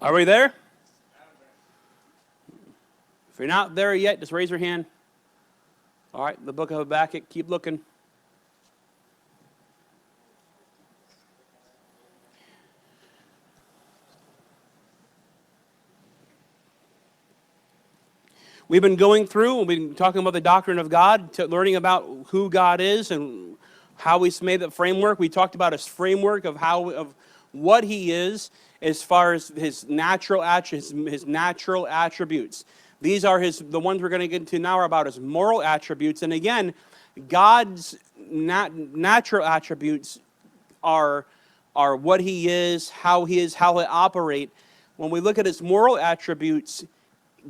Are we there? If you're not there yet, just raise your hand. All right, the book of Habakkuk, keep looking. We've been going through, we've been talking about the doctrine of God, learning about who God is and how He's made the framework. We talked about His framework of what He is as far as His natural attributes. These are the ones we're going to get into now are about His moral attributes. And again, God's natural attributes are what He is, how He operates. When we look at His moral attributes,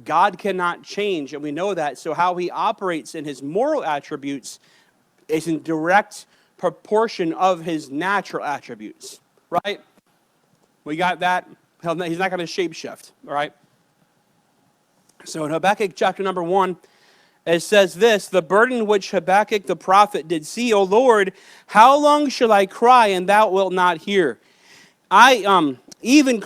God cannot change, and we know that. So how He operates in His moral attributes is in direct proportion of His natural attributes, right? We got that? He's not going to shapeshift, all right? So in Habakkuk chapter number 1, it says this, the burden which Habakkuk the prophet did see, O Lord, how long shall I cry, and thou wilt not hear? I even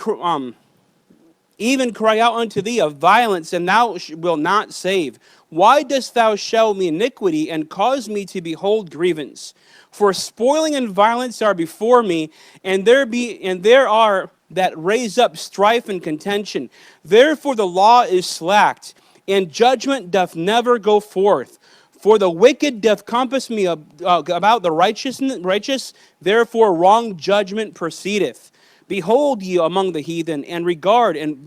cry out unto thee of violence, and thou wilt not save. Why dost thou show me iniquity, and cause me to behold grievance? For spoiling and violence are before me, and there are that raise up strife and contention. Therefore the law is slacked, and judgment doth never go forth. For the wicked doth compass me about the righteous, therefore wrong judgment proceedeth. Behold ye among the heathen, and regard, and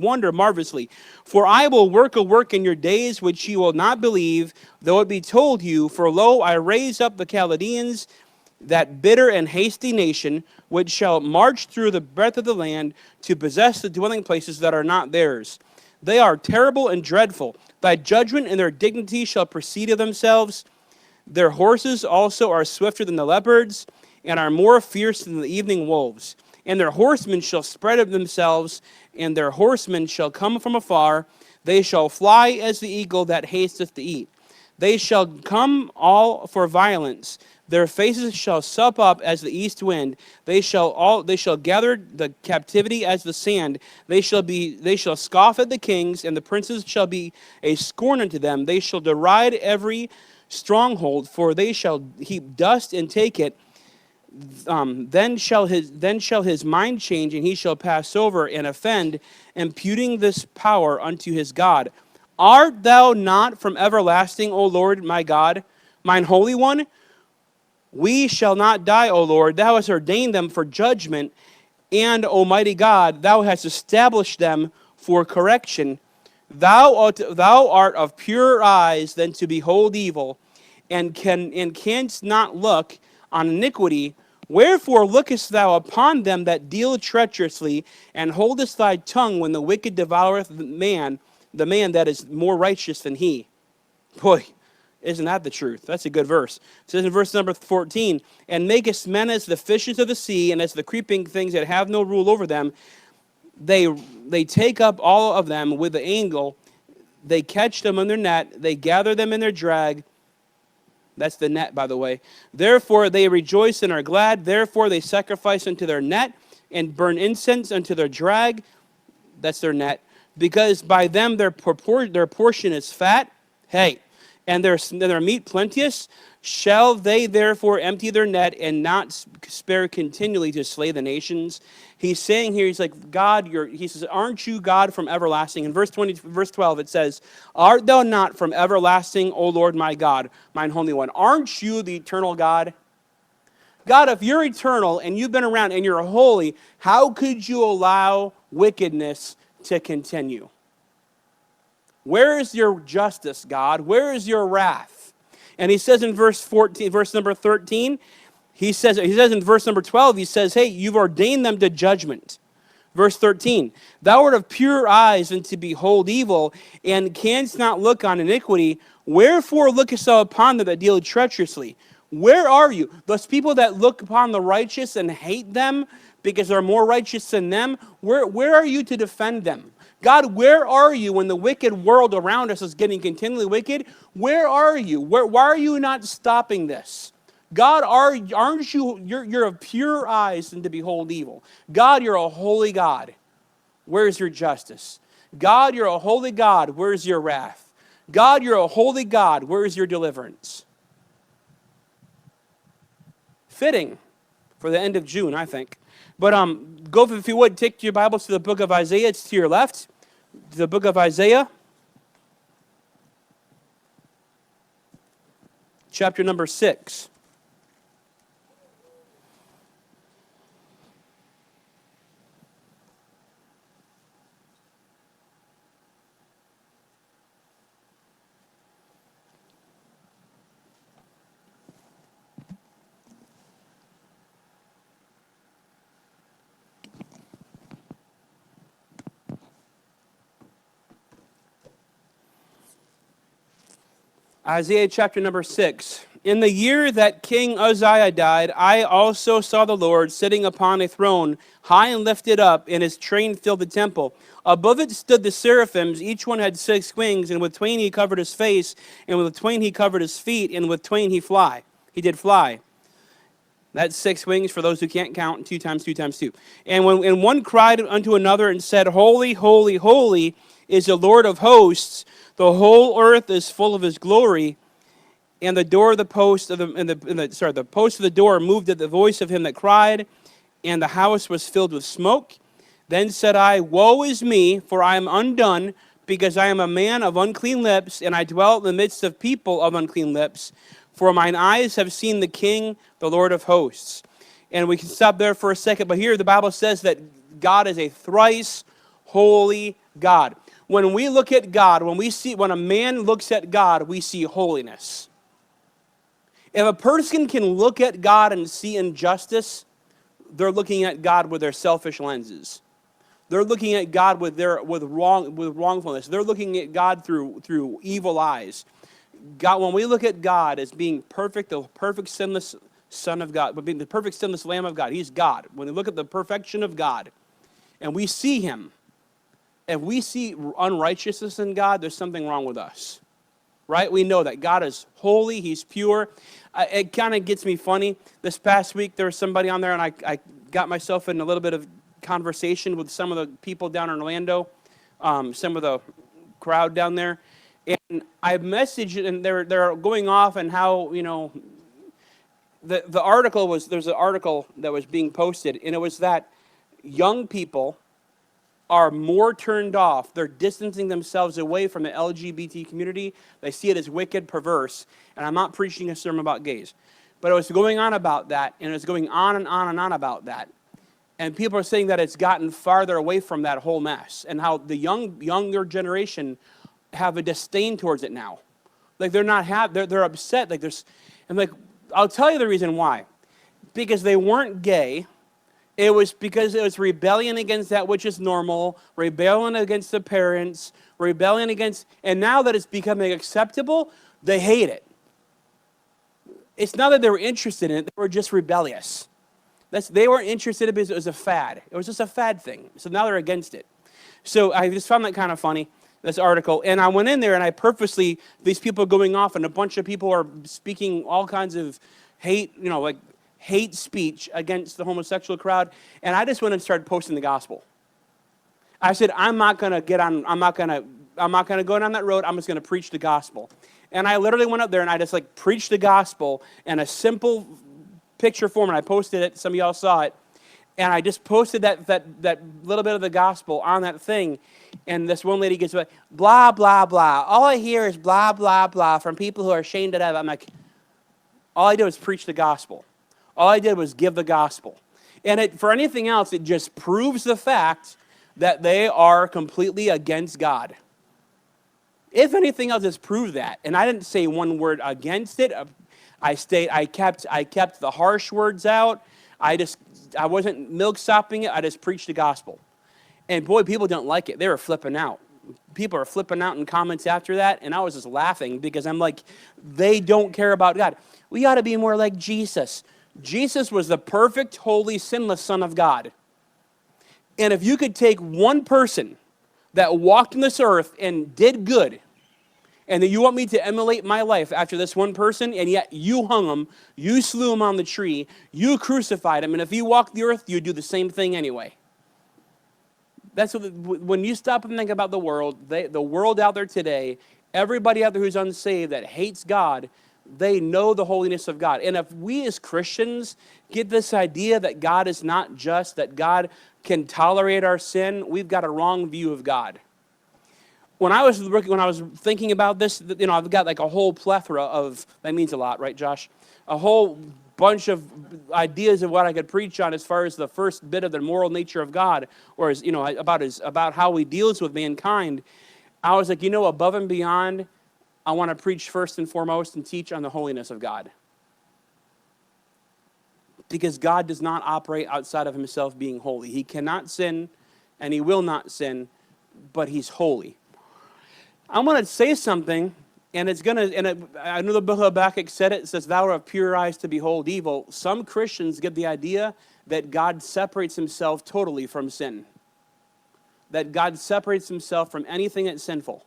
wonder marvelously. For I will work a work in your days which ye will not believe, though it be told you. For lo, I raise up the Chaldeans, that bitter and hasty nation, which shall march through the breadth of the land, to possess the dwelling places that are not theirs. They are terrible and dreadful. Thy judgment and their dignity shall proceed of themselves. Their horses also are swifter than the leopards, and are more fierce than the evening wolves. And their horsemen shall spread of themselves, and their horsemen shall come from afar. They shall fly as the eagle that hasteth to eat. They shall come all for violence. Their faces shall sup up as the east wind. They shall gather the captivity as the sand. They shall scoff at the kings, and the princes shall be a scorn unto them. They shall deride every stronghold, for they shall heap dust and take it. Then shall his mind change, and he shall pass over and offend, imputing this power unto his God. Art thou not from everlasting, O Lord my God, mine Holy One? We shall not die, O Lord. Thou hast ordained them for judgment, and, Almighty God, thou hast established them for correction. Thou art of purer eyes than to behold evil, and canst not look on iniquity. Wherefore lookest thou upon them that deal treacherously, and holdest thy tongue when the wicked devoureth the man that is more righteous than he? Boy, isn't that the truth? That's a good verse. It says in verse number 14, and makest men as the fishes of the sea, and as the creeping things that have no rule over them. They take up all of them with the angle. They catch them in their net. They gather them in their drag. That's the net, by the way. Therefore they rejoice and are glad. Therefore they sacrifice unto their net, and burn incense unto their drag. That's their net. Because by them their portion is fat. Hey, and their meat plenteous. Shall they therefore empty their net, and not spare continually to slay the nations? He's saying here, he's like, God, he says, aren't you God from everlasting? In verse 12, it says, art thou not from everlasting, O Lord my God, mine Holy One? Aren't you the eternal God? God, if you're eternal and you've been around and you're holy, how could you allow wickedness to continue? Where is your justice, God? Where is your wrath? And he says in verse number 13, he says in verse number 12, he says, hey, you've ordained them to judgment. Verse 13, thou art of pure eyes and to behold evil, and canst not look on iniquity. Wherefore lookest thou upon them that deal treacherously? Where are you? Those people that look upon the righteous and hate them because they're more righteous than them, where are you to defend them? God, where are you when the wicked world around us is getting continually wicked? Where are you? Why are you not stopping this? God, aren't you, you're of pure eyes and to behold evil. God, you're a holy God. Where's your justice? God, you're a holy God. Where's your wrath? God, you're a holy God. Where's your deliverance? Fitting for the end of June, I think. But go, if you would, take your Bibles to the book of Isaiah. It's to your left. To the book of Isaiah, chapter number 6. Isaiah chapter number 6. In the year that King Uzziah died, I also saw the Lord sitting upon a throne, high and lifted up, and his train filled the temple. Above it stood the seraphims, each one had 6 wings, and with twain he covered his face, and with twain he covered his feet, and with twain he did fly. That's 6 wings for those who can't count, 2 times 2 times 2. And one cried unto another and said, Holy, holy, holy is the Lord of hosts. The whole earth is full of his glory. And the door of the post of the post of the door moved at the voice of him that cried, and the house was filled with smoke. Then said I, Woe is me, for I am undone, because I am a man of unclean lips, and I dwell in the midst of people of unclean lips. For mine eyes have seen the King, the Lord of hosts. And we can stop there for a second, but here the Bible says that God is a thrice holy God. When we look at God, when a man looks at God, we see holiness. If a person can look at God and see injustice, they're looking at God with their selfish lenses. They're looking at God with wrongfulness. They're looking at God through evil eyes. God, when we look at God as being perfect, the perfect sinless Son of God, but being the perfect sinless Lamb of God, He's God. When we look at the perfection of God, and we see Him, if we see unrighteousness in God, there's something wrong with us. Right? We know that God is holy, He's pure. It kind of gets me funny. This past week, there was somebody on there, and I got myself in a little bit of conversation with some of the people down in Orlando, some of the crowd down there. And I messaged, and they're going off and how, the article was, there's an article that was being posted, and it was that young people are more turned off. They're distancing themselves away from the LGBT community. They see it as wicked, perverse. And I'm not preaching a sermon about gays. But it was going on about that, and it was going on and on and on about that. And people are saying that it's gotten farther away from that whole mess, and how the younger generation have a disdain towards it now. Like they're upset. I'll tell you the reason why. Because they weren't gay. It was because it was rebellion against that which is normal, rebellion against the parents, rebellion against, and now that it's becoming acceptable, they hate it. It's not that they were interested in it, they were just rebellious. They weren't interested in it because it was a fad. It was just a fad thing. So now they're against it. So I just found that kind of funny, this article. And I went in there and I purposely, these people going off and a bunch of people are speaking all kinds of hate, hate speech against the homosexual crowd, and I just went and started posting the gospel. I said, I'm not going to go down that road. I'm just going to preach the gospel. And I literally went up there and I just preached the gospel in a simple picture form, and I posted it. Some of y'all saw it. And I just posted that little bit of the gospel on that thing, and this one lady gets like, blah, blah, blah. All I hear is blah, blah, blah from people who are ashamed of that. I'm like, all I did was preach the gospel. All I did was give the gospel. And for anything else, it just proves the fact that they are completely against God. If anything else, it's proved that. And I didn't say one word against it. I kept the harsh words out. I wasn't milk-sopping it. I just preached the gospel. And boy, people don't like it. They were flipping out. People are flipping out in comments after that, and I was just laughing because I'm like, they don't care about God. We ought to be more like Jesus. Jesus was the perfect, holy, sinless Son of God. And if you could take one person that walked on this earth and did good, And that you want me to emulate my life after this one person, and yet you hung him, you slew him on the tree, you crucified him, and if you walk the earth, you do the same thing anyway. That's what, when you stop and think about the world, the world out there today, everybody out there who's unsaved that hates God, they know the holiness of God. And if we as Christians get this idea that God is not just, that God can tolerate our sin, we've got a wrong view of God. When I was thinking about this, I've got like a whole plethora of, that means a lot, right, Josh? A whole bunch of ideas of what I could preach on as far as the first bit of the moral nature of God, or about how he deals with mankind. I was like, above and beyond, I want to preach first and foremost and teach on the holiness of God. Because God does not operate outside of himself being holy. He cannot sin, and he will not sin, but he's holy. I'm going to say something, and I know the book of Habakkuk said it says, thou have pure eyes to behold evil. Some Christians get the idea that God separates himself totally from sin. That God separates himself from anything that's sinful.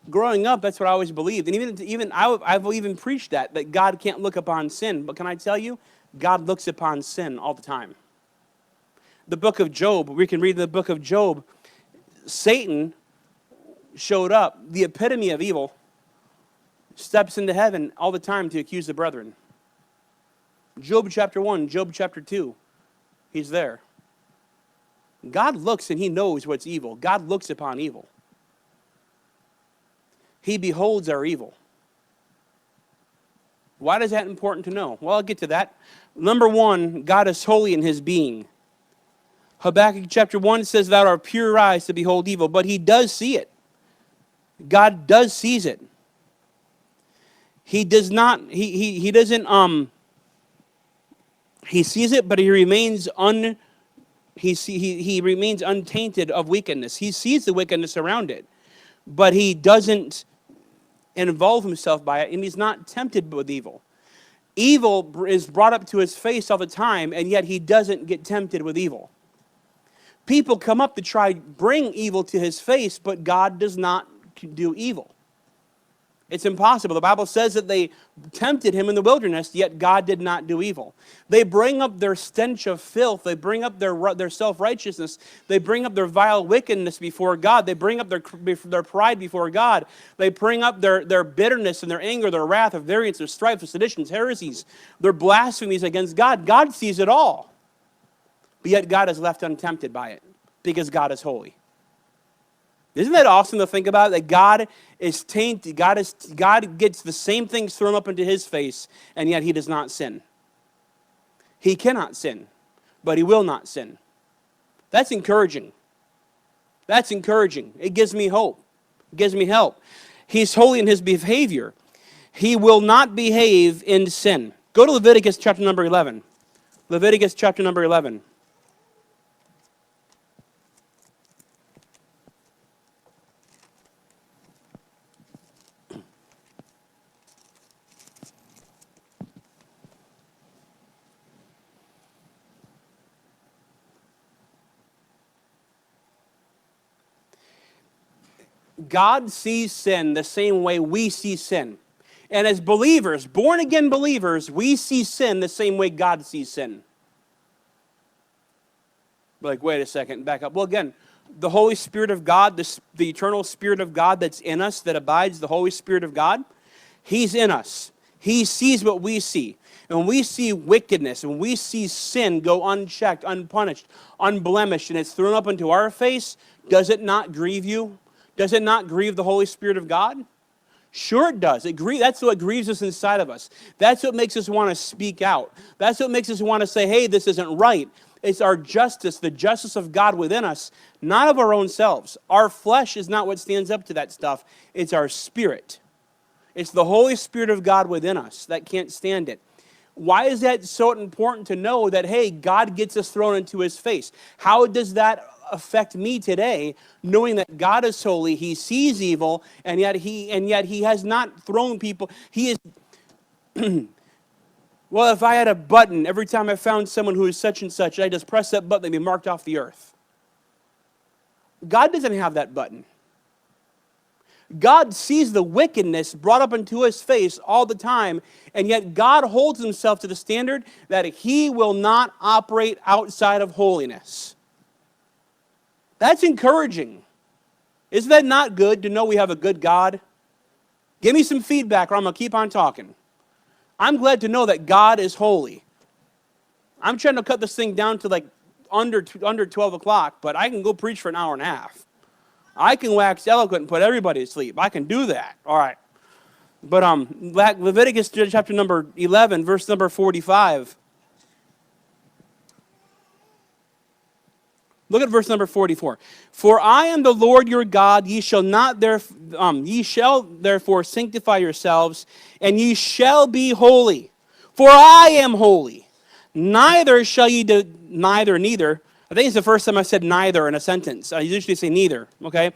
Growing up, that's what I always believed. And I've even preached that God can't look upon sin. But can I tell you, God looks upon sin all the time. The book of Job, we can read the book of Job. Satan showed up, the epitome of evil, steps into heaven all the time to accuse the brethren. Job chapter 1, Job chapter 2, he's there. God looks and he knows what's evil. God looks upon evil. He beholds our evil. Why is that important to know? Well, I'll get to that. Number one, God is holy in his being. Habakkuk chapter 1 says, thou art pure eyes to behold evil, but he does see it. God does sees it. He does not, he doesn't, he sees it, but he remains he remains untainted of wickedness. He sees the wickedness around it, but he doesn't involve himself by it, and he's not tempted with evil. Evil is brought up to his face all the time, and yet he doesn't get tempted with evil. People come up to try bring evil to his face, but God does not do evil. It's impossible. The Bible says that they tempted him in the wilderness, yet God did not do evil. They bring up their stench of filth. They bring up their self-righteousness. They bring up their vile wickedness before God. They bring up their pride before God. They bring up their bitterness and their anger, their wrath, their variance, their strife, their seditions, heresies, their blasphemies against God. God sees it all. But yet God is left untempted by it because God is holy. Isn't that awesome to think about? That God is tainted. God gets the same things thrown up into his face, and yet he does not sin. He cannot sin, but he will not sin. That's encouraging. That's encouraging. It gives me hope. It gives me help. He's holy in his behavior. He will not behave in sin. Go to Leviticus chapter number 11. Leviticus chapter number 11. God sees sin the same way we see sin. And as believers, born-again believers, we see sin the same way God sees sin. Like, wait a second, back up. Well, again, the Holy Spirit of God, the eternal Spirit of God that's in us, that abides, the Holy Spirit of God, he's in us. He sees what we see. And when we see wickedness, when we see sin go unchecked, unpunished, unblemished, and it's thrown up into our face, does it not grieve you? Does it not grieve the Holy Spirit of God? Sure it does. That's what grieves us inside of us. That's what makes us want to speak out. That's what makes us want to say, hey, this isn't right. It's our justice, the justice of God within us, not of our own selves. Our flesh is not what stands up to that stuff. It's our spirit. It's the Holy Spirit of God within us that can't stand it. Why is that so important to know that, hey, God gets us thrown into his face? How does that affect me today, knowing that God is holy, he sees evil, and yet he has not thrown people. He is well, if I had a button, every time I found someone who is such and such, I just press that button, they'd be marked off the earth. God doesn't have that button. God sees the wickedness brought up into his face all the time, and yet God holds himself to the standard that he will not operate outside of holiness. That's encouraging. Isn't that not good to know we have a good God? Give me some feedback or I'm going to keep on talking. I'm glad to know that God is holy. I'm trying to cut this thing down to like under 12 o'clock, but I can go preach for an hour and a half. I can wax eloquent and put everybody to sleep. I can do that. All right. But Leviticus chapter number 11, verse number 45. Look at verse number 44. For I am the Lord your God, ye shall therefore sanctify yourselves, and ye shall be holy. For I am holy. Neither shall ye neither. I think it's the first time I said neither in a sentence. I usually say neither, okay?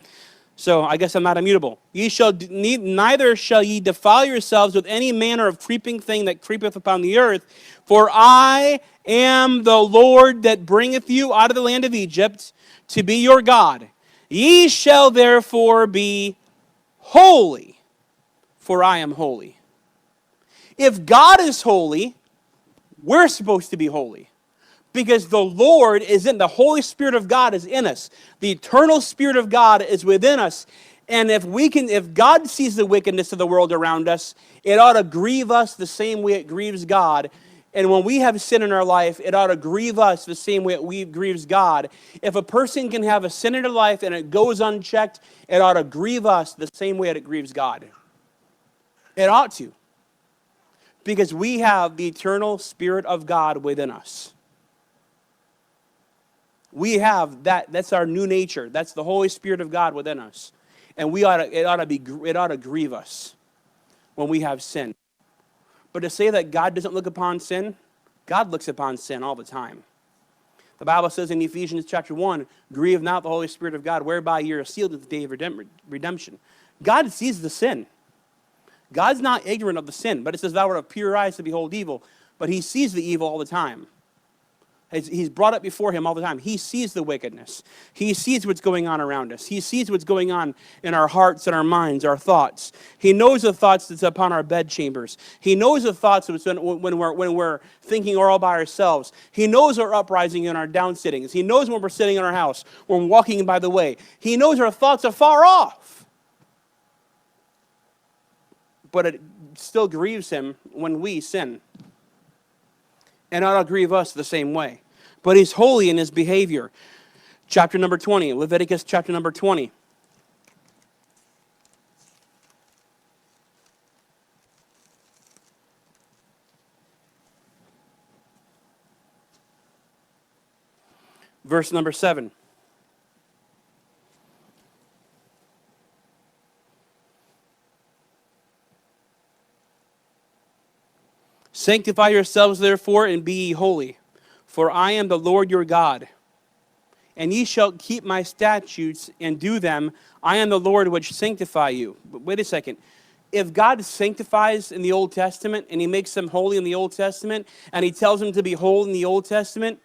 So I guess I'm not immutable. Neither shall ye defile yourselves with any manner of creeping thing that creepeth upon the earth. For I am the Lord that bringeth you out of the land of Egypt to be your God. Ye shall therefore be holy, for I am holy. If God is holy, we're supposed to be holy. Because the Lord is in, the Holy Spirit of God is in us. The eternal Spirit of God is within us. And if God sees the wickedness of the world around us, it ought to grieve us the same way it grieves God. And when we have sin in our life, it ought to grieve us the same way it grieves God. If a person can have a sin in their life and it goes unchecked, it ought to grieve us the same way it grieves God. It ought to. Because we have the eternal Spirit of God within us. We have that. That's our new nature. That's the Holy Spirit of God within us. And it ought to grieve us when we have sin. But to say that God doesn't look upon sin, God looks upon sin all the time. The Bible says in Ephesians chapter 1, grieve not the Holy Spirit of God, whereby you are sealed at the day of redemption. God sees the sin. God's not ignorant of the sin, but it says, thou art of pure eyes to behold evil. But he sees the evil all the time. He's brought it before him all the time. He sees the wickedness. He sees what's going on around us. He sees what's going on in our hearts and our minds, our thoughts. He knows the thoughts that's upon our bed chambers. He knows the thoughts when we're thinking all by ourselves. He knows our uprising and our down sittings. He knows when we're sitting in our house, when we're walking by the way. He knows our thoughts are far off. But it still grieves him when we sin. And it'll grieve us the same way. But he's holy in his behavior. Chapter number 20, Leviticus chapter number 20. Verse number 7. Sanctify yourselves therefore and be ye holy, for I am the Lord your God. And ye shall keep my statutes and do them. I am the Lord which sanctify you. But wait a second. If God sanctifies in the Old Testament and he makes them holy in the Old Testament and he tells them to be holy in the Old Testament,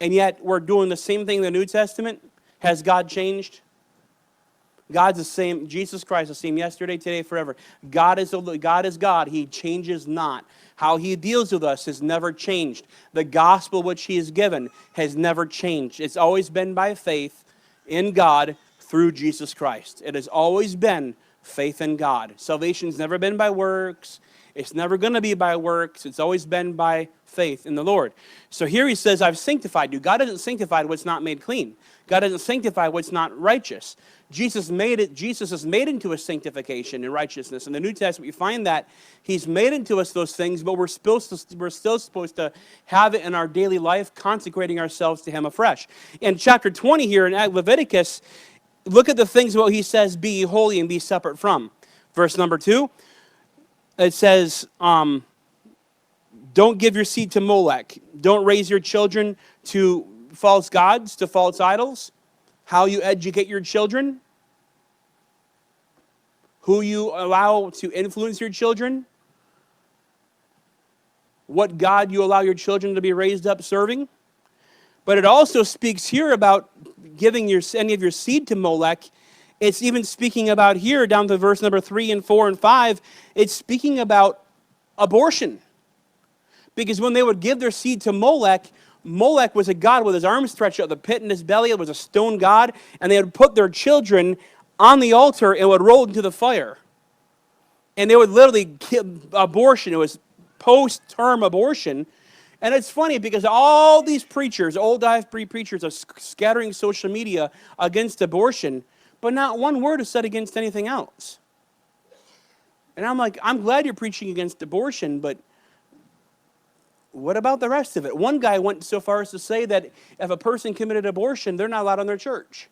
and yet we're doing the same thing in the New Testament, has God changed? God's the same. Jesus Christ the same yesterday, today, forever. God is God. He changes not. How he deals with us has never changed. The gospel which he has given has never changed. It's always been by faith in God through Jesus Christ. It has always been faith in God. Salvation's never been by works. It's never going to be by works. It's always been by faith in the Lord. So here he says, I've sanctified you. God hasn't sanctified what's not made clean. God doesn't sanctify what's not righteous. Jesus is made into a sanctification and righteousness. In the New Testament, we find that he's made into us those things, but we're still supposed to have it in our daily life, consecrating ourselves to him afresh. In chapter 20 here in Leviticus, look at the things what he says, be holy and be separate from. Verse number 2, it says, don't give your seed to Molech. Don't raise your children to false gods, to false idols. How you educate your children, who you allow to influence your children, what God you allow your children to be raised up serving. But it also speaks here about giving any of your seed to Molech. It's even speaking about here, down to verse number 3 and 4 and 5, it's speaking about abortion. Because when they would give their seed to Molech, Molech was a god with his arms stretched out, the pit in his belly. It was a stone god, and they would put their children on the altar and would roll into the fire. And they would literally kill abortion. It was post-term abortion. And it's funny because all these preachers, old dive-free preachers, are scattering social media against abortion, but not one word is said against anything else. And I'm like, I'm glad you're preaching against abortion, but what about the rest of it? One guy went so far as to say that if a person committed abortion, they're not allowed in their church.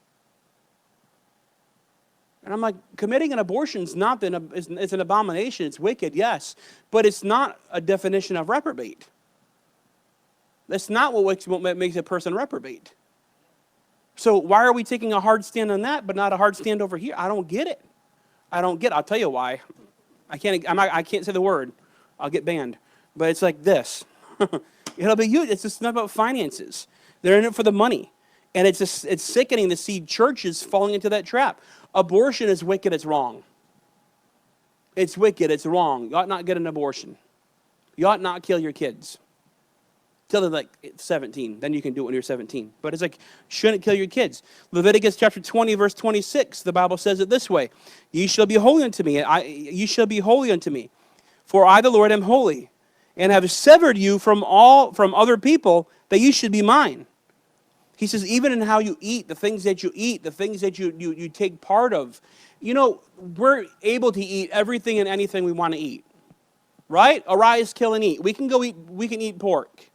And I'm like, committing an abortion is not it's an abomination. It's wicked, yes, but it's not a definition of reprobate. That's not what makes a person reprobate. So why are we taking a hard stand on that, but not a hard stand over here? I don't get it. I'll tell you why. I can't say the word. I'll get banned. But it's like this. It'll be you. It's just not about finances. They're in it for the money. And it's sickening to see churches falling into that trap. Abortion is wicked. It's wrong. It's wicked. It's wrong. You ought not get an abortion. You ought not kill your kids. Till they're like 17. Then you can do it when you're 17. But it's like, shouldn't kill your kids. Leviticus chapter 20, verse 26, the Bible says it this way. Ye shall be holy unto me. Ye shall be holy unto me. For I, the Lord, am holy, and have severed you from other people, that you should be mine. He says, even in how you eat, the things that you eat, the things that you take part of. You know, we're able to eat everything and anything we want to eat. Right? Arise, kill, and eat. We can eat pork.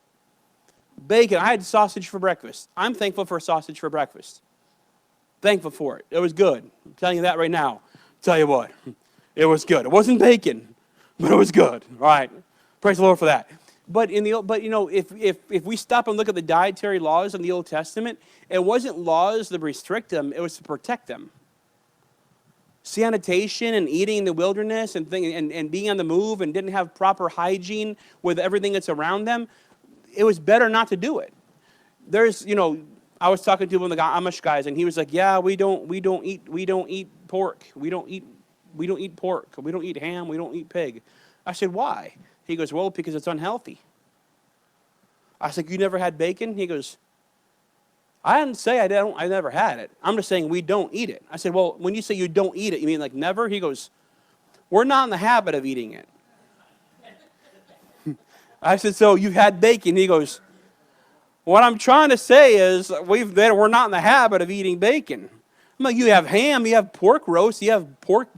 Bacon. I had sausage for breakfast. I'm thankful for sausage for breakfast. Thankful for it. It was good. I'm telling you that right now. Tell you what, it was good. It wasn't bacon, but it was good. All right. Praise the Lord for that. But if we stop and look at the dietary laws in the Old Testament, it wasn't laws to restrict them, it was to protect them. Sanitation and eating in the wilderness and being on the move and didn't have proper hygiene with everything that's around them, it was better not to do it. I was talking to one of the Amish guys, and he was like, "Yeah, we don't eat pork. We don't eat pork. We don't eat ham. We don't eat pig." I said, "Why?" He goes, "Well, because it's unhealthy." I said, "You never had bacon?" He goes, "I didn't say I never had it. I'm just saying we don't eat it." I said, "Well, when you say you don't eat it, you mean like never?" He goes, "We're not in the habit of eating it." I said, "So you've had bacon?" He goes, "What I'm trying to say is we're not in the habit of eating bacon." I'm like, "You have ham, you have pork roast, you have pork,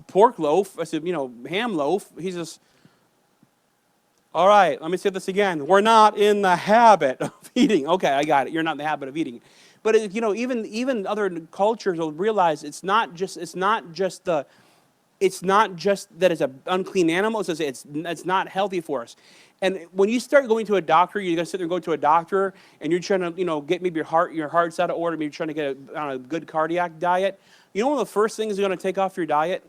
pork loaf." I said, ham loaf. He says, "All right, let me say this again. We're not in the habit of eating." Okay, I got it. You're not in the habit of eating. But even other cultures will realize it's not just that it's an unclean animal. It's not healthy for us. And when you start going to a doctor, you're going to sit there and go to a doctor, and you're trying to, get maybe your heart's out of order, maybe you're trying to get on a good cardiac diet. You know one of the first things they're going to take off your diet?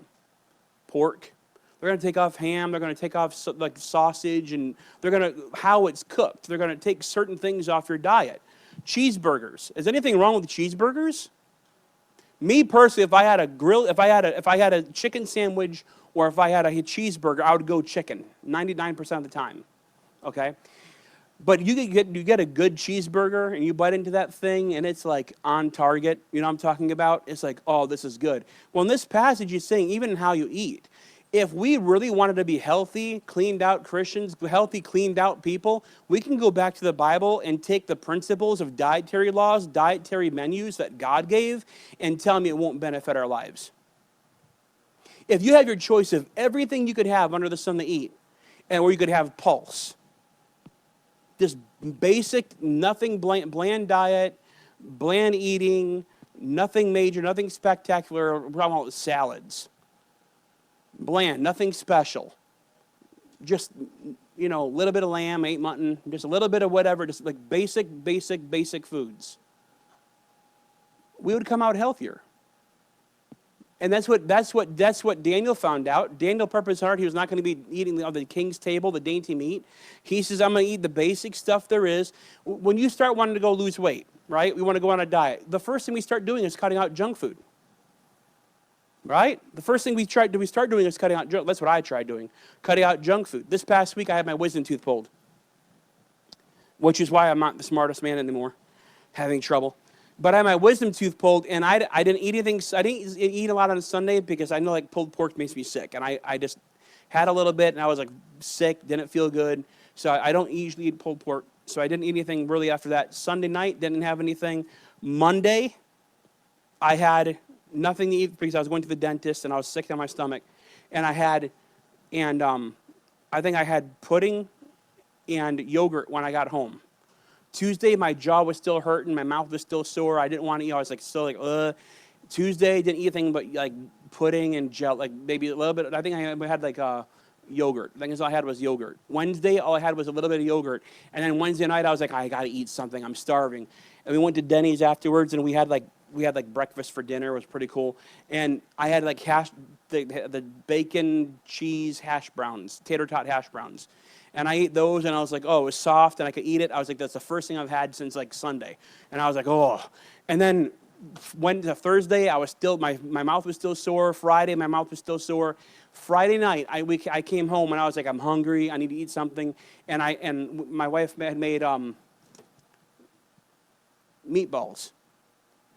Pork. They're going to take off ham. They're going to take off like sausage, and they're going to how it's cooked. They're going to take certain things off your diet. Cheeseburgers. Is anything wrong with cheeseburgers? Me personally, if I had a chicken sandwich or if I had a cheeseburger, I would go chicken 99% of the time. Okay? But you get a good cheeseburger and you bite into that thing and it's like on target. You know what I'm talking about? It's like, oh, this is good. Well, in this passage, he's saying even how you eat. If we really wanted to be healthy, cleaned out Christians, healthy, cleaned out people, we can go back to the Bible and take the principles of dietary laws, dietary menus that God gave, and tell me it won't benefit our lives. If you have your choice of everything you could have under the sun to eat, and where you could have pulse, just basic, nothing bland diet, bland eating, nothing major, nothing spectacular, we're talking about salads. Bland, nothing special. Just, a little bit of lamb, ate mutton, just a little bit of whatever, just like basic foods. We would come out healthier. And that's what Daniel found out. Daniel purposed his heart he was not going to be eating of the king's table, the dainty meat. He says, I'm going to eat the basic stuff there is. When you start wanting to go lose weight, right? We want to go on a diet. The first thing we start doing is cutting out junk food. Right? The first thing we start doing is cutting out junk. That's what I tried doing, cutting out junk food. This past week I had my wisdom tooth pulled, which is why I'm not the smartest man anymore, having trouble. But I had my wisdom tooth pulled, and I didn't eat anything. I didn't eat a lot on Sunday because I know like pulled pork makes me sick, and I just had a little bit, and I was like sick, didn't feel good. So I don't usually eat pulled pork. So I didn't eat anything really after that. Sunday night, didn't have anything. Monday, I had nothing to eat because I was going to the dentist and I was sick in my stomach, and I think I had pudding and yogurt when I got home. Tuesday, my jaw was still hurting, my mouth was still sore. I didn't want to eat. I was like still like ugh. Tuesday, didn't eat anything but like pudding and gel, like maybe a little bit. I think I had like yogurt. I think all I had was yogurt. Wednesday, all I had was a little bit of yogurt, and then Wednesday night, I was like, I got to eat something. I'm starving, and we went to Denny's afterwards, and we had breakfast for dinner. It was pretty cool. And I had like the bacon cheese hash browns, tater tot hash browns. And I ate those, and I was like, oh, it was soft, and I could eat it. I was like, that's the first thing I've had since like Sunday. And I was like, oh. And then Thursday, I was still, my mouth was still sore. Friday, my mouth was still sore. Friday night, I came home, and I was like, I'm hungry. I need to eat something. And my wife had made meatballs.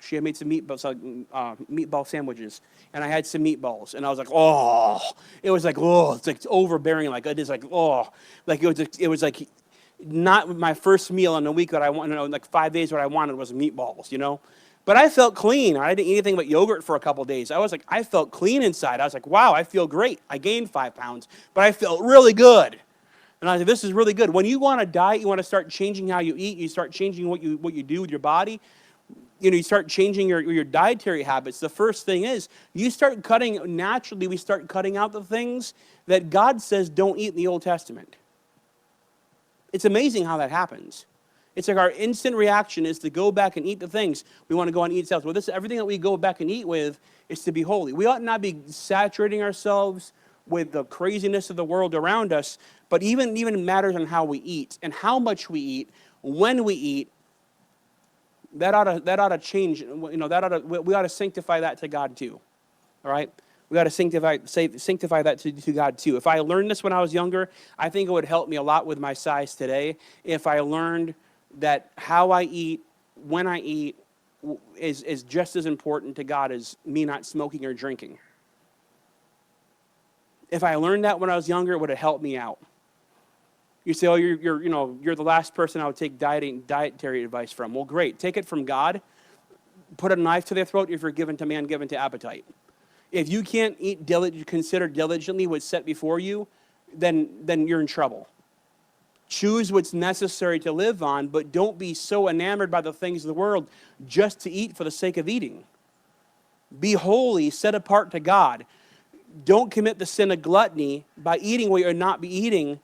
She had made some meatball sandwiches, and I had some meatballs, and I was like, oh, it was like, oh, it's like overbearing, like it is like, oh, like it was like not my first meal in a week that I wanted, like 5 days what I wanted was meatballs, you know, but I felt clean. I didn't eat anything but yogurt for a couple days. I was like, I felt clean inside. I was like, wow, I feel great. I gained 5 pounds, but I felt really good. And I was like, this is really good. When you want to diet, you want to start changing how you eat. You start changing what you do with your body. You know, you start changing your dietary habits. The first thing is we start cutting out the things that God says don't eat in the Old Testament. It's amazing how that happens. It's like our instant reaction is to go back and eat the things we want to go and eat ourselves. Well, everything that we go back and eat with is to be holy. We ought not be saturating ourselves with the craziness of the world around us, but even matters on how we eat and how much we eat, when we eat. That ought to change. You know, we ought to sanctify that to God too. All right, we ought to sanctify that to God too. If I learned this when I was younger, I think it would help me a lot with my size today. If I learned that how I eat, when I eat, is just as important to God as me not smoking or drinking. If I learned that when I was younger, it would have helped me out. You say, oh, you're the last person I would take dietary advice from. Well, great. Take it from God. Put a knife to their throat if you're given to man, given to appetite. If you can't consider diligently what's set before you, then you're in trouble. Choose what's necessary to live on, but don't be so enamored by the things of the world just to eat for the sake of eating. Be holy, set apart to God. Don't commit the sin of gluttony by eating what you're not be eating.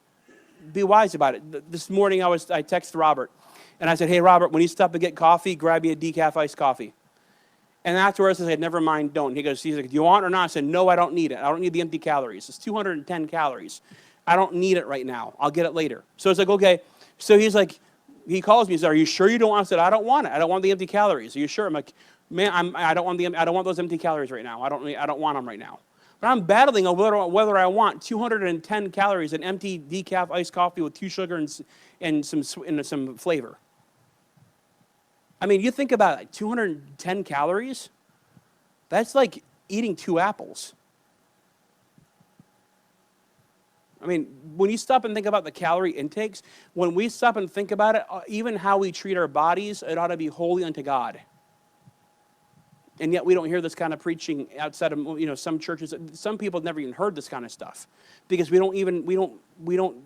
Be wise about it. This morning I texted Robert, and I said, hey, Robert, when you stop and get coffee, grab me a decaf iced coffee. And afterwards I said, never mind, don't. He's like, do you want it or not? I said, no, I don't need it. I don't need the empty calories. It's 210 calories. I don't need it right now. I'll get it later. So it's like, okay. So he's like, he calls me, he says, are you sure you don't want it? I said, I don't want it. I don't want the empty calories. Are you sure? I'm like, man, I don't want those empty calories right now. I don't want them right now. But I'm battling over whether I want 210 calories, an empty decaf iced coffee with 2 sugar and some flavor. I mean, you think about it, like 210 calories, that's like eating 2 apples. I mean, when you stop and think about the calorie intakes, when we stop and think about it, even how we treat our bodies, it ought to be holy unto God. And yet we don't hear this kind of preaching outside of some churches. Some people have never even heard this kind of stuff because we don't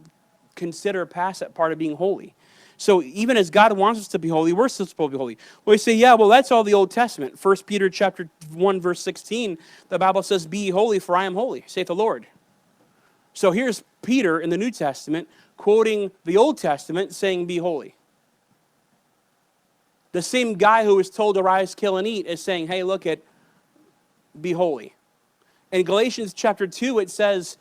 consider past that part of being holy. So even as God wants us to be holy, we're still supposed to be holy. Well, we say, yeah, well, that's all the Old Testament. 1 Peter chapter 1, verse 16, the Bible says, be ye holy, for I am holy, saith the Lord. So here's Peter in the New Testament quoting the Old Testament saying, be holy. The same guy who was told to rise, kill, and eat is saying, hey, be holy. In Galatians chapter 2, it says,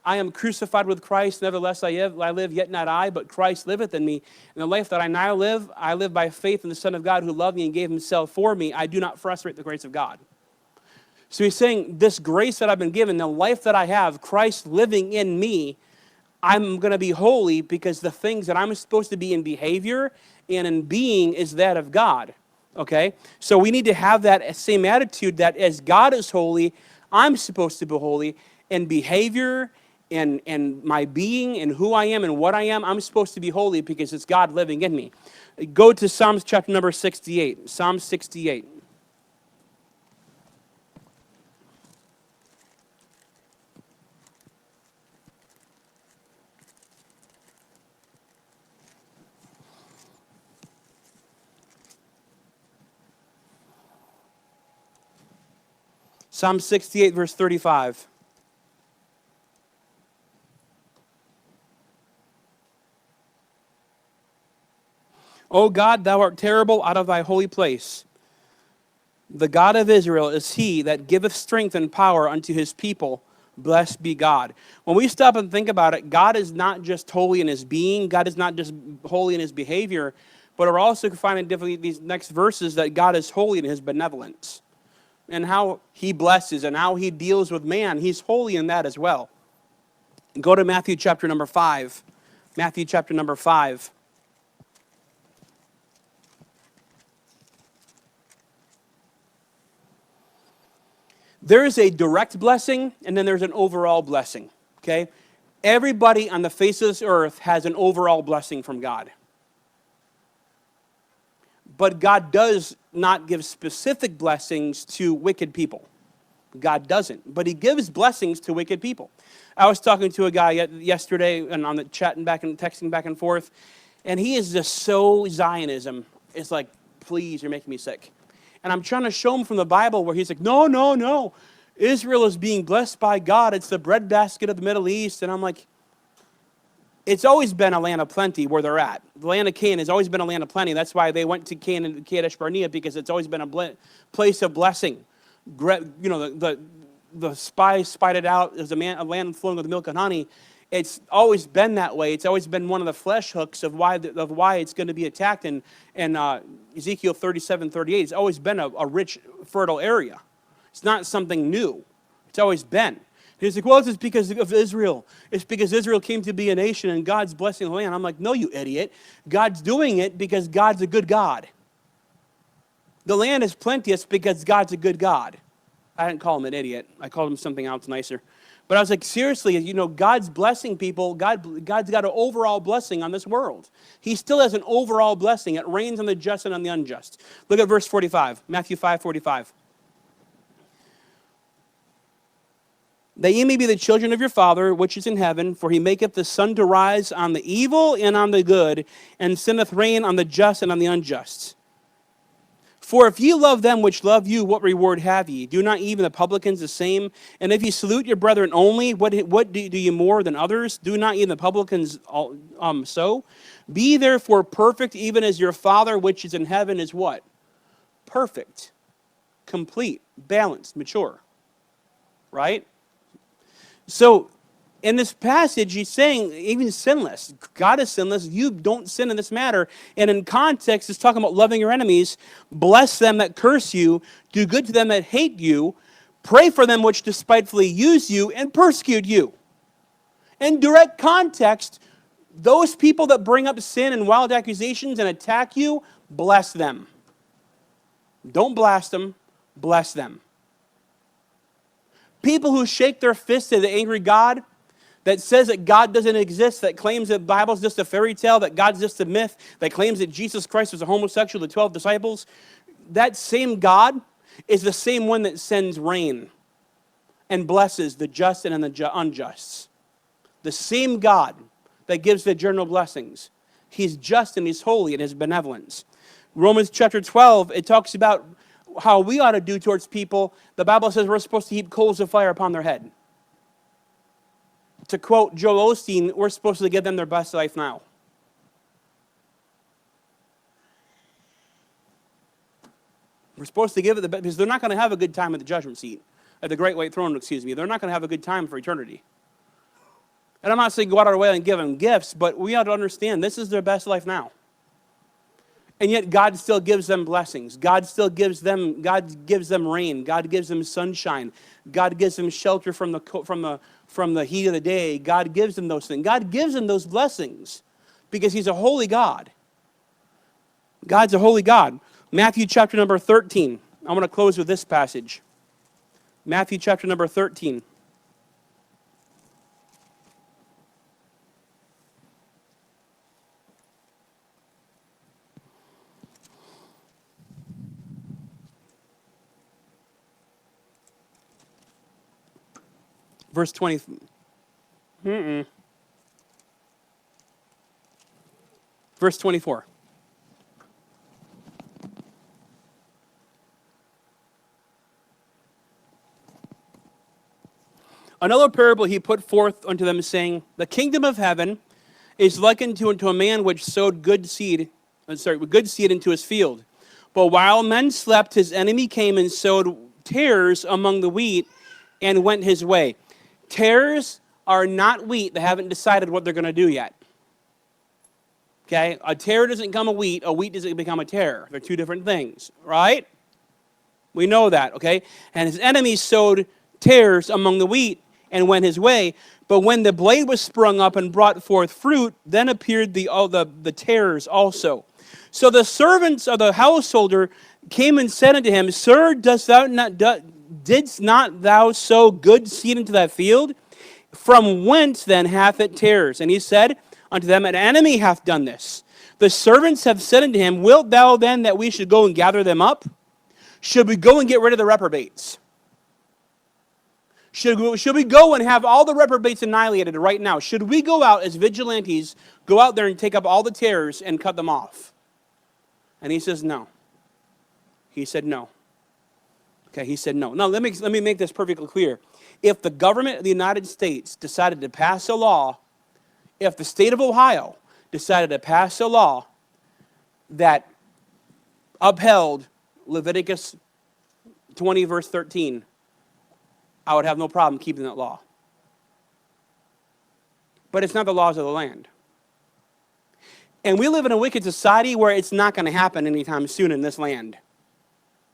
I am crucified with Christ, nevertheless I live, yet not I, but Christ liveth in me. And the life that I now live, I live by faith in the Son of God who loved me and gave himself for me. I do not frustrate the grace of God. So he's saying, this grace that I've been given, the life that I have, Christ living in me, I'm going to be holy because the things that I'm supposed to be in behavior and in being is that of God. Okay? So we need to have that same attitude that as God is holy, I'm supposed to be holy in behavior and my being and who I am and what I am. I'm supposed to be holy because it's God living in me. Go to Psalms chapter number 68. Psalm 68. Psalm 68, verse 35. O God, thou art terrible out of thy holy place. The God of Israel is he that giveth strength and power unto his people. Blessed be God. When we stop and think about it, God is not just holy in his being, God is not just holy in his behavior, but we're also finding differently these next verses that God is holy in his benevolence and how he blesses and how he deals with man. He's holy in that as well. Go to Matthew chapter number 5. Matthew chapter number 5. There is a direct blessing, and then there's an overall blessing, okay? Everybody on the face of this earth has an overall blessing from God. But God does not give specific blessings to wicked people. God doesn't. But he gives blessings to wicked people. I was talking to a guy yesterday and on the chatting back and texting back and forth, and he is just so Zionism. It's like, please, you're making me sick. And I'm trying to show him from the Bible where he's like, no, no, no. Israel is being blessed by God. It's the breadbasket of the Middle East. And I'm like, it's always been a land of plenty where they're at. The land of Canaan has always been a land of plenty. That's why they went to Canaan, Kadesh Barnea, because it's always been a place of blessing. You know, the spies spied it out as a land flowing with milk and honey. It's always been that way. It's always been one of the flesh hooks of why it's going to be attacked. And Ezekiel 37:38, it's always been a rich, fertile area. It's not something new. It's always been. He's like, well, it's because of Israel. It's because Israel came to be a nation and God's blessing the land. I'm like, no, you idiot. God's doing it because God's a good God. The land is plenteous because God's a good God. I didn't call him an idiot. I called him something else nicer. But I was like, seriously, you know, God's blessing people. God's got an overall blessing on this world. He still has an overall blessing. It rains on the just and on the unjust. Look at verse 45, Matthew 5:45. That ye may be the children of your Father, which is in heaven, for he maketh the sun to rise on the evil and on the good, and sendeth rain on the just and on the unjust. For if ye love them which love you, what reward have ye? Do not even the publicans the same? And if ye salute your brethren only, what do ye more than others? Do not even the publicans so? Be therefore perfect, even as your Father which is in heaven is what? Perfect, complete, balanced, mature. Right? So, in this passage, he's saying, even sinless. God is sinless. You don't sin in this matter. And in context, it's talking about loving your enemies. Bless them that curse you. Do good to them that hate you. Pray for them which despitefully use you and persecute you. In direct context, those people that bring up sin and wild accusations and attack you, bless them. Don't blast them. Bless them. People who shake their fists at the angry God, that says that God doesn't exist, that claims that the Bible's just a fairy tale, that God's just a myth, that claims that Jesus Christ was a homosexual, the 12 disciples, that same God is the same one that sends rain and blesses the just and the unjust. The same God that gives the general blessings. He's just and he's holy in his benevolence. Romans chapter 12, it talks about how we ought to do towards people. The Bible says we're supposed to heap coals of fire upon their head. To quote Joel Osteen, we're supposed to give them their best life now. We're supposed to give it the best, because they're not going to have a good time at the judgment seat. at the great white throne, they're not going to have a good time for eternity. And I'm not saying go out of our way and give them gifts, but we ought to understand this is their best life now. And yet God still gives them blessings. God gives them rain. God gives them sunshine. God gives them shelter from the heat of the day. God gives them those things. God gives them those blessings because he's a holy God. God's a holy God. Matthew chapter number 13. I'm going to close with this passage. Matthew chapter number 13. Verse 20. Verse 24. Another parable he put forth unto them, saying, the kingdom of heaven is likened unto a man which sowed good seed into his field. But while men slept, his enemy came and sowed tares among the wheat and went his way. Tares are not wheat. They haven't decided what they're going to do yet. Okay? A tare doesn't become a wheat doesn't become a tare. They're two different things, right? We know that, okay? And his enemy sowed tares among the wheat and went his way. But when the blade was sprung up and brought forth fruit, then appeared the tares also. So the servants of the householder came and said unto him, Sir, didst not thou sow good seed into that field? From whence then hath it tares? And he said unto them, an enemy hath done this. The servants have said unto him, Wilt thou then that we should go and gather them up? Should we go and get rid of the reprobates? Should we go and have all the reprobates annihilated right now? Should we go out as vigilantes, go out there and take up all the tares and cut them off? And he says no. He said no. Okay, he said no. Now, let me make this perfectly clear. If the government of the United States decided to pass a law, if the state of Ohio decided to pass a law that upheld Leviticus 20, verse 13, I would have no problem keeping that law. But it's not the laws of the land. And we live in a wicked society where it's not going to happen anytime soon in this land.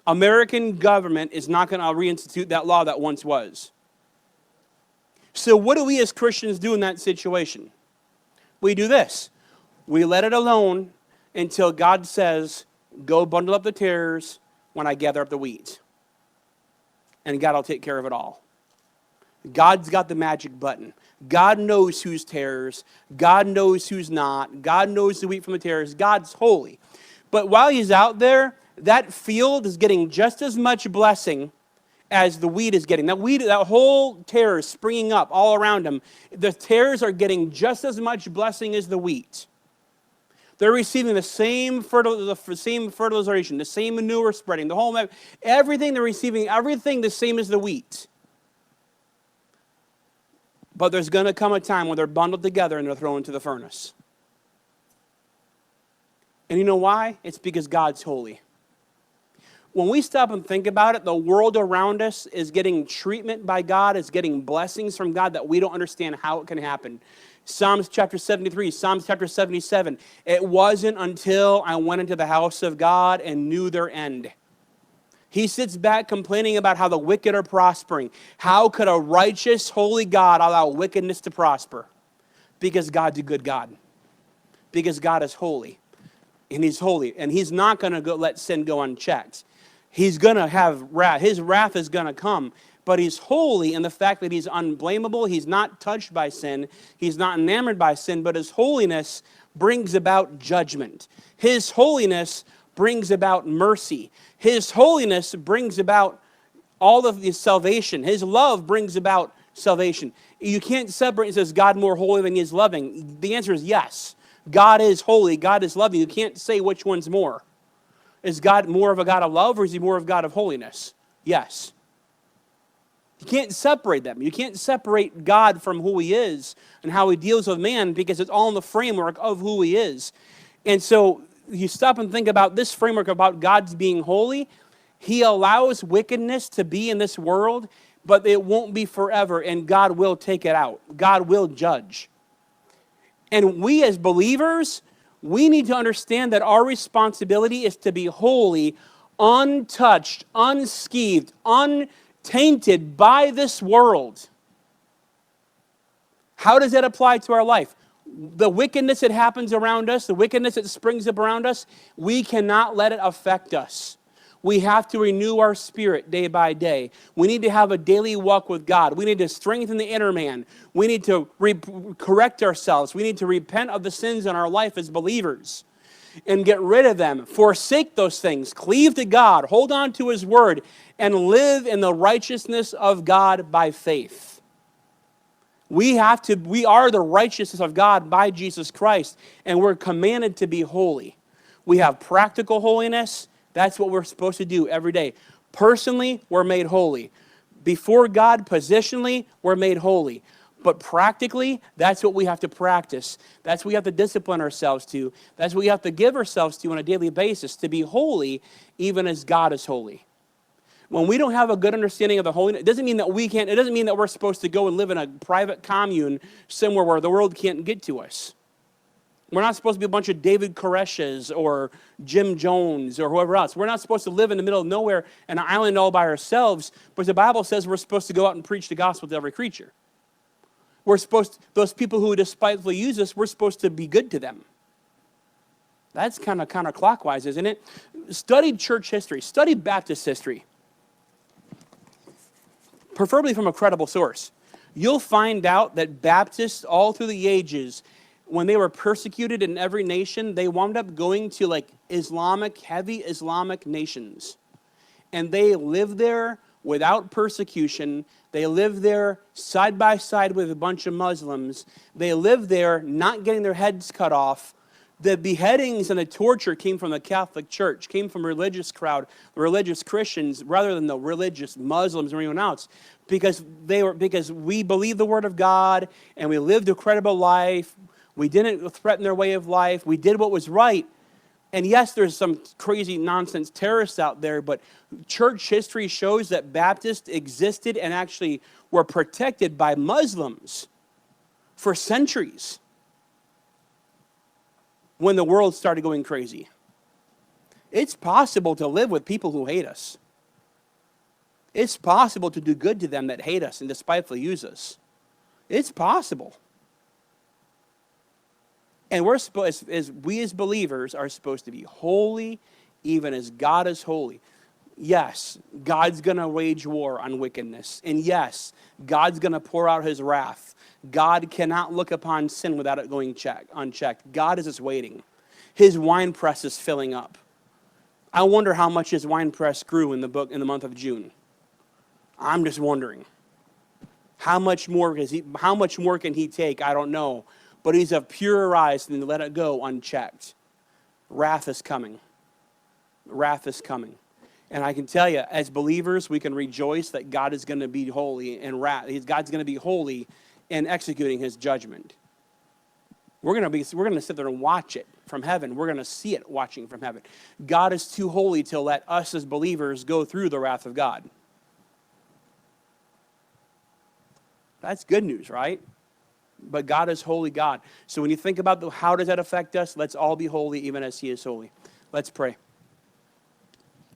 American government is not going to reinstitute that law that once was. So what do we as Christians do in that situation? We do this. We let it alone until God says, go bundle up the tares when I gather up the wheat. And God will take care of it all. God's got the magic button. God knows who's tares. God knows who's not. God knows the wheat from the tares. God's holy. But while he's out there, that field is getting just as much blessing as the wheat is getting. That whole tare is springing up all around him. The tares are getting just as much blessing as the wheat. They're receiving the same fertilization, the same manure spreading, everything they're receiving, everything the same as the wheat. But there's going to come a time when they're bundled together and they're thrown into the furnace. And you know why? It's because God's holy. When we stop and think about it, the world around us is getting treatment by God, is getting blessings from God that we don't understand how it can happen. Psalms chapter 73, Psalms chapter 77. It wasn't until I went into the house of God and knew their end. He sits back complaining about how the wicked are prospering. How could a righteous, holy God allow wickedness to prosper? Because God's a good God. Because God is holy. And he's holy. And he's not going to let sin go unchecked. He's going to have wrath. His wrath is going to come. But he's holy in the fact that he's unblameable. He's not touched by sin. He's not enamored by sin. But his holiness brings about judgment. His holiness brings about mercy. His holiness brings about all of his salvation. His love brings about salvation. You can't separate and says God more holy than he is loving. The answer is yes. God is holy. God is loving. You can't say which one's more. Is God more of a God of love or is he more of a God of holiness? Yes. You can't separate them. You can't separate God from who he is and how he deals with man because it's all in the framework of who he is. And so you stop and think about this framework about God's being holy. He allows wickedness to be in this world but it won't be forever, and God will take it out. God will judge. And we as believers, we need to understand that our responsibility is to be holy, untouched, unscathed, untainted by this world. How does that apply to our life? The wickedness that happens around us, the wickedness that springs up around us, we cannot let it affect us. We have to renew our spirit day by day. We need to have a daily walk with God. We need to strengthen the inner man. We need to correct ourselves. We need to repent of the sins in our life as believers and get rid of them. Forsake those things. Cleave to God. Hold on to His word and live in the righteousness of God by faith. We are the righteousness of God by Jesus Christ, and we're commanded to be holy. We have practical holiness. That's what we're supposed to do every day. Personally, we're made holy. Before God, positionally, we're made holy. But practically, that's what we have to practice. That's what we have to discipline ourselves to. That's what we have to give ourselves to on a daily basis, to be holy even as God is holy. When we don't have a good understanding of the holiness, it doesn't mean that it doesn't mean that we're supposed to go and live in a private commune somewhere where the world can't get to us. We're not supposed to be a bunch of David Koreshes or Jim Jones or whoever else. We're not supposed to live in the middle of nowhere in an island all by ourselves, but the Bible says we're supposed to go out and preach the gospel to every creature. Those people who despitefully use us, we're supposed to be good to them. That's kind of clockwise, isn't it? Study church history. Study Baptist history. Preferably from a credible source. You'll find out that Baptists all through the ages, when they were persecuted in every nation, they wound up going to heavy Islamic nations. And they lived there without persecution. They lived there side by side with a bunch of Muslims. They lived there not getting their heads cut off. The beheadings and the torture came from the Catholic Church, came from a religious crowd, the religious Christians, rather than the religious Muslims or anyone else, because we believed the Word of God and we lived a credible life. We didn't threaten their way of life. We did what was right. And yes, there's some crazy nonsense terrorists out there, but church history shows that Baptists existed and actually were protected by Muslims for centuries when the world started going crazy. It's possible to live with people who hate us. It's possible to do good to them that hate us and despitefully use us. It's possible. And we as believers are supposed to be holy even as God is holy. Yes, God's going to wage war on wickedness. And yes, God's going to pour out His wrath. God cannot look upon sin without it going unchecked. God is just waiting. His wine press is filling up. I wonder how much His wine press grew in the month of June. I'm just wondering. How much more can He take? I don't know. But He's of purer eyes than to let it go unchecked. Wrath is coming. Wrath is coming. And I can tell you, as believers, we can rejoice that God is going to be holy and God's going to be holy in executing His judgment. We're going to sit there and watch it from heaven. We're going to see it watching from heaven. God is too holy to let us as believers go through the wrath of God. That's good news, right? But God is holy God. So when you think about how does that affect us, let's all be holy even as He is holy. Let's pray.